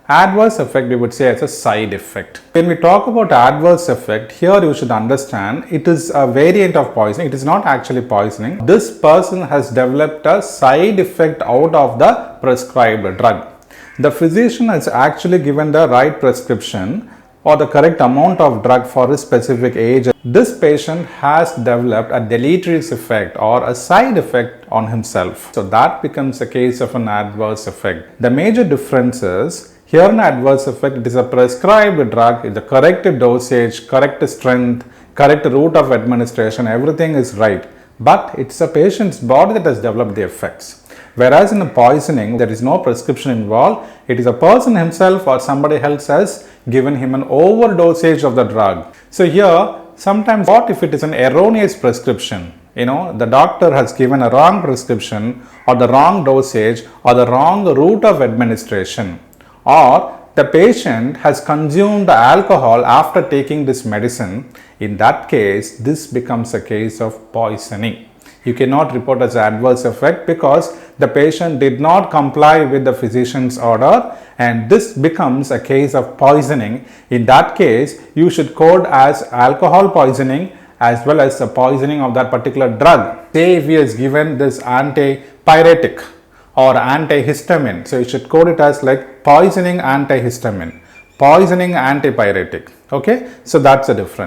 Adverse effect we would say as a side effect. When we talk about adverse effect, here you should understand it is a variant of poisoning. It is not actually poisoning. This person has developed a side effect out of the prescribed drug. The physician has actually given the right prescription or the correct amount of drug for a specific age. This patient has developed a deleterious effect or a side effect on himself. So that becomes a case of an adverse effect. The major difference is here in adverse effect, it is a prescribed drug, it's the correct dosage, correct strength, correct route of administration, everything is right. But it's a patient's body that has developed the effects. Whereas in a poisoning, there is no prescription involved. It is a person himself or somebody else has given him an overdosage of the drug. So here, sometimes what if it is an erroneous prescription? The doctor has given a wrong prescription or the wrong dosage or the wrong route of administration. Or the patient has consumed alcohol after taking this medicine. In that case, this becomes a case of poisoning. You cannot report as adverse effect because the patient did not comply with the physician's order, and this becomes a case of poisoning. In that case, you should code as alcohol poisoning as well as the poisoning of that particular drug. Say if he has given this antipyretic or antihistamine, so you should code it as like poisoning antihistamine, poisoning antipyretic. Okay, so that's the difference.